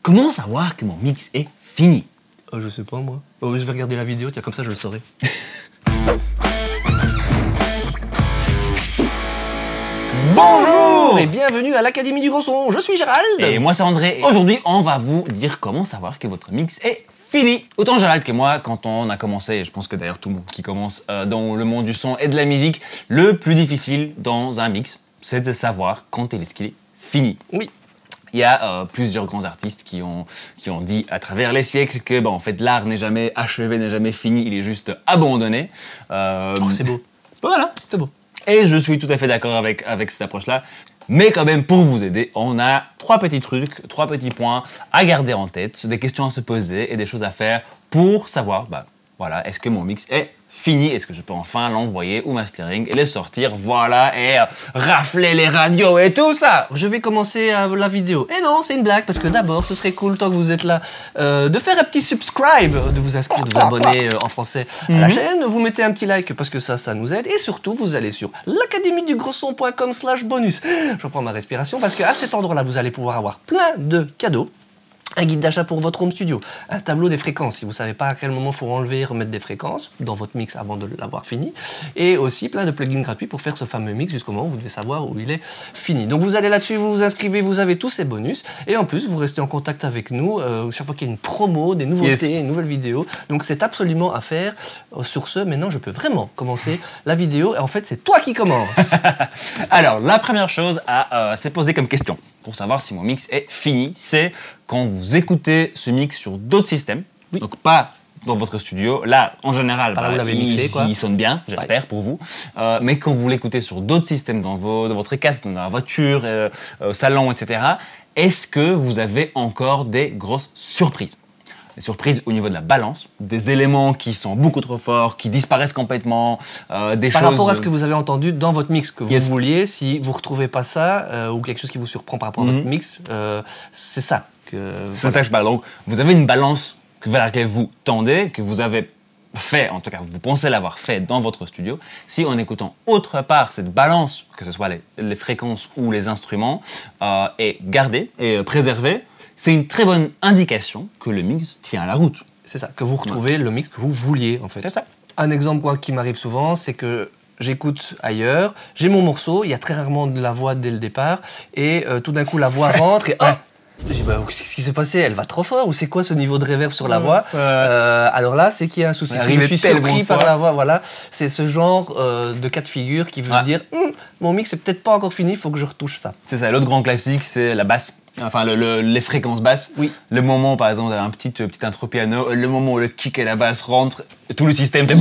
Comment savoir que mon mix est fini? Je sais pas moi. Je vais regarder la vidéo, tiens, comme ça je le saurai. Bonjour et bienvenue à l'Académie du Gros Son, je suis Gérald. Et moi c'est André, et aujourd'hui on va vous dire comment savoir que votre mix est fini. Autant Gérald que moi, quand on a commencé, et je pense que d'ailleurs tout le monde qui commence dans le monde du son et de la musique, le plus difficile dans un mix, c'est de savoir quand est-ce qu'il est fini. Oui. Il y a plusieurs grands artistes qui ont dit à travers les siècles que en fait, l'art n'est jamais achevé, n'est jamais fini, il est juste abandonné. C'est beau. Voilà, c'est beau. Et je suis tout à fait d'accord avec cette approche-là. Mais quand même, pour vous aider, on a 3 petits trucs, 3 petits points à garder en tête, des questions à se poser et des choses à faire pour savoir, voilà, est-ce que mon mix est fini? Est-ce que je peux enfin l'envoyer au mastering et le sortir, voilà, et rafler les radios et tout ça? Je vais commencer la vidéo. Et non, c'est une blague, parce que d'abord, ce serait cool, tant que vous êtes là, de faire un petit subscribe, de vous inscrire, de vous abonner en français à la chaîne. Vous mettez un petit like, parce que ça nous aide. Et surtout, vous allez sur l'académiedugrosson.com/bonus. Je reprends ma respiration, parce qu'à cet endroit-là, vous allez pouvoir avoir plein de cadeaux. Un guide d'achat pour votre home studio, un tableau des fréquences, si vous ne savez pas à quel moment il faut enlever et remettre des fréquences dans votre mix avant de l'avoir fini, et aussi plein de plugins gratuits pour faire ce fameux mix jusqu'au moment où vous devez savoir où il est fini. Donc vous allez là-dessus, vous vous inscrivez, vous avez tous ces bonus, et en plus vous restez en contact avec nous chaque fois qu'il y a une promo, des nouveautés, une nouvelle vidéo, donc c'est absolument à faire. Sur ce, maintenant je peux vraiment commencer la vidéo, et en fait c'est toi qui commences. Alors la première chose à se poser comme question pour savoir si mon mix est fini, c'est quand vous écoutez ce mix sur d'autres systèmes, donc pas dans votre studio, là en général il sonne bien, j'espère pour vous, mais quand vous l'écoutez sur d'autres systèmes dans votre casque, dans la voiture, au salon, etc., est-ce que vous avez encore des grosses surprises? Des surprises au niveau de la balance, des éléments qui sont beaucoup trop forts, qui disparaissent complètement, des choses... Par rapport à ce que vous avez entendu dans votre mix, que vous vouliez, si vous ne retrouvez pas ça, ou quelque chose qui vous surprend par rapport à votre mix, c'est ça que... C'est ça que je parle. Donc, vous avez une balance vers laquelle vous tendez, que vous avez fait, en tout cas, vous pensez l'avoir fait dans votre studio. Si en écoutant autre part cette balance, que ce soit les fréquences ou les instruments, est gardée et préservée, c'est une très bonne indication que le mix tient à la route. C'est ça, que vous retrouvez le mix que vous vouliez, en fait. C'est ça. Un exemple qui m'arrive souvent, c'est que j'écoute ailleurs, j'ai mon morceau, il y a très rarement de la voix dès le départ, et tout d'un coup la voix rentre, et je dis, qu'est-ce qui s'est passé? Elle va trop fort, ou c'est quoi ce niveau de reverb sur la voix? Alors là, c'est qu'il y a un souci. Si je suis surpris par la voix, voilà, c'est ce genre de cas de figure qui veut dire, mon mix est peut-être pas encore fini, il faut que je retouche ça. C'est ça, l'autre grand classique, c'est la basse. Enfin, les fréquences basses. Oui. Le moment, par exemple, vous avez un petit intro piano, le moment où le kick et la basse rentrent, tout le système fait...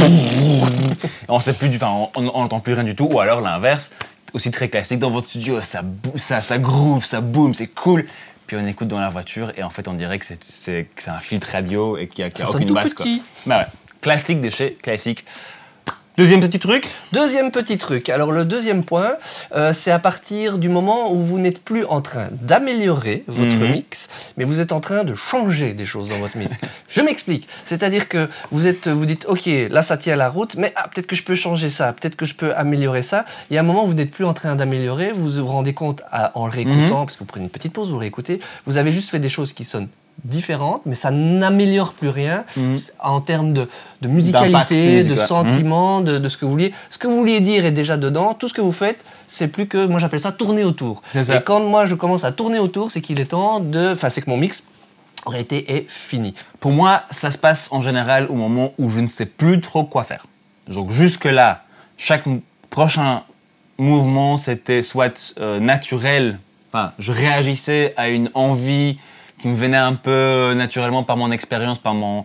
on sait plus on n'entend plus rien du tout, ou alors l'inverse, aussi très classique dans votre studio, ça groove, ça boom, c'est cool. Puis on écoute dans la voiture et en fait on dirait que c'est un filtre radio et qu'il n'y a aucune basse. Petit. Ouais. Classique de chez classique. Deuxième petit truc. Deuxième petit truc. Alors le deuxième point, c'est à partir du moment où vous n'êtes plus en train d'améliorer votre mix, mais vous êtes en train de changer des choses dans votre mix. Je m'explique. C'est-à-dire que vous dites, ok, là ça tient la route, mais peut-être que je peux changer ça, peut-être que je peux améliorer ça. Et à un moment où vous n'êtes plus en train d'améliorer, vous vous rendez compte en le réécoutant, parce que vous prenez une petite pause, vous réécoutez, vous avez juste fait des choses qui sonnent différentes, mais ça n'améliore plus rien en termes de musicalité, de sentiment, de ce que vous vouliez. Ce que vous vouliez dire est déjà dedans. Tout ce que vous faites, c'est plus que, moi j'appelle ça tourner autour. Et quand moi je commence à tourner autour, c'est qu'il est temps c'est que mon mix aurait été fini. Pour moi, ça se passe en général au moment où je ne sais plus trop quoi faire. Donc jusque-là, chaque prochain mouvement, c'était soit naturel, je réagissais à une envie qui me venait un peu naturellement par mon expérience, par mon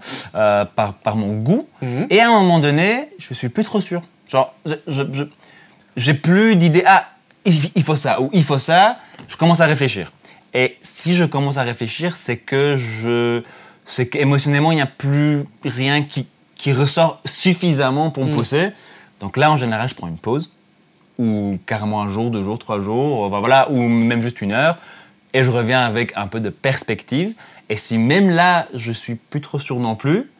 goût. Et à un moment donné, je suis plus trop sûr. Genre, j'ai plus d'idée, il faut ça, ou il faut ça, je commence à réfléchir. Et si je commence à réfléchir, c'est qu'émotionnellement, il n'y a plus rien qui ressort suffisamment pour me pousser. Donc là, en général, je prends une pause, ou carrément un jour, 2 jours, 3 jours, voilà, ou même juste 1 heure. Et je reviens avec un peu de perspective. Et si même là, je suis plus trop sûr non plus,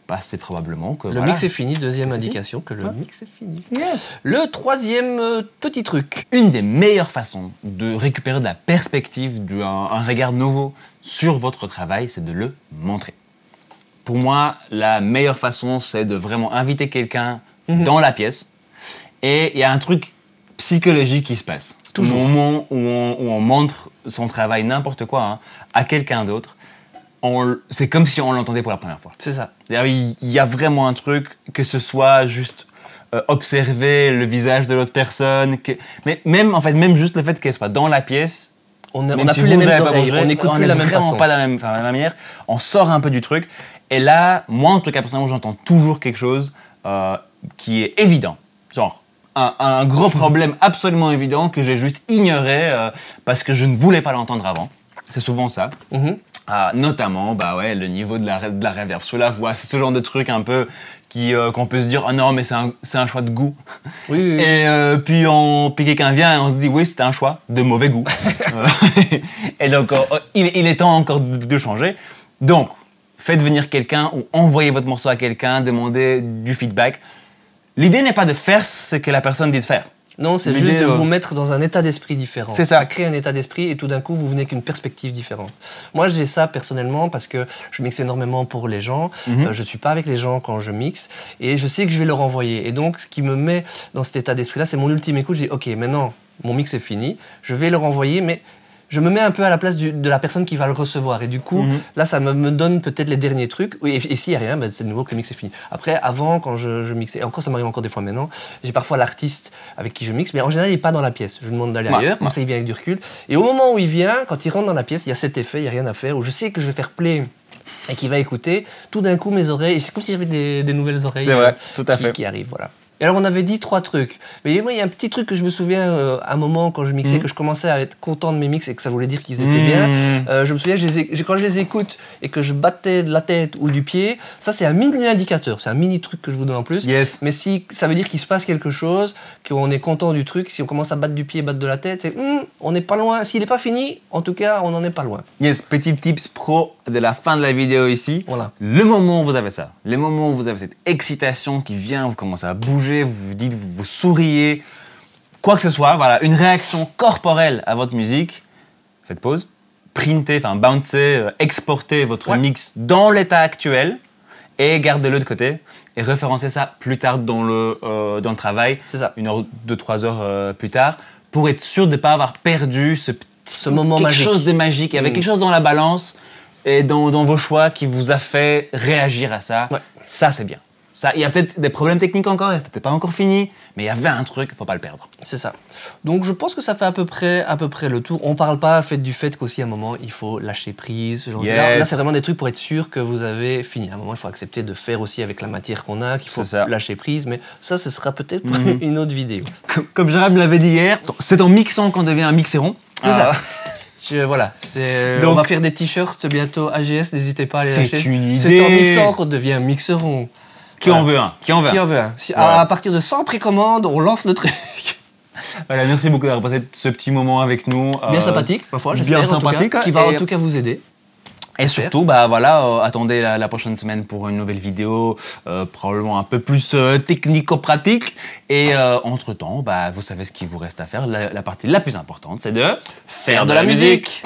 bah, c'est probablement que Le voilà. mix est fini, deuxième C'est indication que le mix est fini. Yes. Le troisième petit truc. Une des meilleures façons de récupérer de la perspective, un regard nouveau sur votre travail, c'est de le montrer. Pour moi, la meilleure façon, c'est de vraiment inviter quelqu'un dans la pièce. Et il y a un truc psychologique qui se passe. Toujours. Au moment où on montre son travail, n'importe quoi, hein, à quelqu'un d'autre, c'est comme si on l'entendait pour la première fois. C'est ça. C'est-à-dire, il y a vraiment un truc, que ce soit juste observer le visage de l'autre personne, mais même juste le fait qu'elle soit dans la pièce. On Même n'a si plus vous les mêmes n'avez pas oreilles, bougé, on n'écoute on plus est la même vraiment façon. pas de la même manière. On sort un peu du truc. Et là, moi, en tout cas, personnellement, j'entends toujours quelque chose qui est évident. Genre, un gros problème absolument évident que j'ai juste ignoré parce que je ne voulais pas l'entendre avant. C'est souvent ça. Notamment, bah ouais, le niveau de la reverb sur la voix. C'est ce genre de truc un peu qu'on peut se dire « Oh non, mais c'est un choix de goût. » Oui. Et puis quelqu'un vient et on se dit « Oui, c'était un choix de mauvais goût. » Et donc, il est temps encore de changer. Donc, faites venir quelqu'un ou envoyez votre morceau à quelqu'un, demandez du feedback. L'idée n'est pas de faire ce que la personne dit de faire. Non, c'est juste de vous mettre dans un état d'esprit différent. C'est ça. Ça crée un état d'esprit et tout d'un coup, vous venez avec une perspective différente. Moi, j'ai ça personnellement parce que je mixe énormément pour les gens. Je ne suis pas avec les gens quand je mixe et je sais que je vais leur envoyer. Et donc, ce qui me met dans cet état d'esprit-là, c'est mon ultime écoute. Je dis, OK, maintenant, mon mix est fini. Je vais leur envoyer, mais je me mets un peu à la place de la personne qui va le recevoir. Et du coup, là, ça me donne peut-être les derniers trucs. Et s'il n'y a rien, ben, c'est de nouveau que le mix est fini. Après, avant, quand je mixais, et encore, ça m'arrive encore des fois maintenant, j'ai parfois l'artiste avec qui je mixe, mais en général, il n'est pas dans la pièce. Je lui demande d'aller ailleurs, comme ça, il vient avec du recul. Et au moment où il vient, quand il rentre dans la pièce, il y a cet effet, il n'y a rien à faire, où je sais que je vais faire play et qu'il va écouter. Tout d'un coup, mes oreilles, c'est comme si j'avais des nouvelles oreilles tout à fait. qui arrivent, voilà. Et alors, on avait dit 3 trucs. Mais moi, il y a un petit truc que je me souviens à un moment quand je mixais, que je commençais à être content de mes mix et que ça voulait dire qu'ils étaient bien. Je me souviens, quand je les écoute et que je battais de la tête ou du pied, ça, c'est un mini indicateur. C'est un mini truc que je vous donne en plus. Yes. Mais si ça veut dire qu'il se passe quelque chose, qu'on est content du truc, si on commence à battre du pied, battre de la tête, c'est on n'est pas loin. S'il n'est pas fini, en tout cas, on n'en est pas loin. Yes, petit tips pro de la fin de la vidéo ici. Voilà. Le moment où vous avez ça, le moment où vous avez cette excitation qui vient, vous commencez à bouger, vous vous dites, vous souriez, quoi que ce soit, voilà, une réaction corporelle à votre musique, faites pause, printez, bouncez, exportez votre mix dans l'état actuel et gardez-le de côté et référencez ça plus tard dans le travail, C'est ça. 1 heure, 2, 3 heures plus tard, pour être sûr de ne pas avoir perdu ce moment quelque magique. chose de magique, avec quelque chose dans la balance et dans vos choix qui vous a fait réagir à ça. Ouais. Ça, c'est bien. Il y a peut-être des problèmes techniques encore, et c'était pas encore fini, mais il y avait un truc, il faut pas le perdre. C'est ça. Donc je pense que ça fait à peu près le tour. On parle pas du fait qu'aussi à un moment il faut lâcher prise. Ce genre de... Là c'est vraiment des trucs pour être sûr que vous avez fini. À un moment il faut accepter de faire aussi avec la matière qu'on a, qu'il faut lâcher prise. Mais ça, ce sera peut-être pour une autre vidéo. Comme Jérôme l'avait dit hier, c'est en mixant qu'on devient un mixéron. C'est ça. Voilà, donc, on va faire des t-shirts bientôt AGS, n'hésitez pas à les lâcher. C'est une idée. C'est en mixant qu'on devient mixeron. Qui en veut un? Qui en veut un? À partir de 100 précommandes, on lance le truc. Voilà, merci beaucoup d'avoir passé ce petit moment avec nous. Bien sympathique, parfois, j'espère, bien sympathique, qui va en tout cas vous aider. Et surtout, attendez la prochaine semaine pour une nouvelle vidéo, probablement un peu plus technico-pratique. Et entre-temps, vous savez ce qu'il vous reste à faire. La partie la plus importante, c'est de faire de la musique.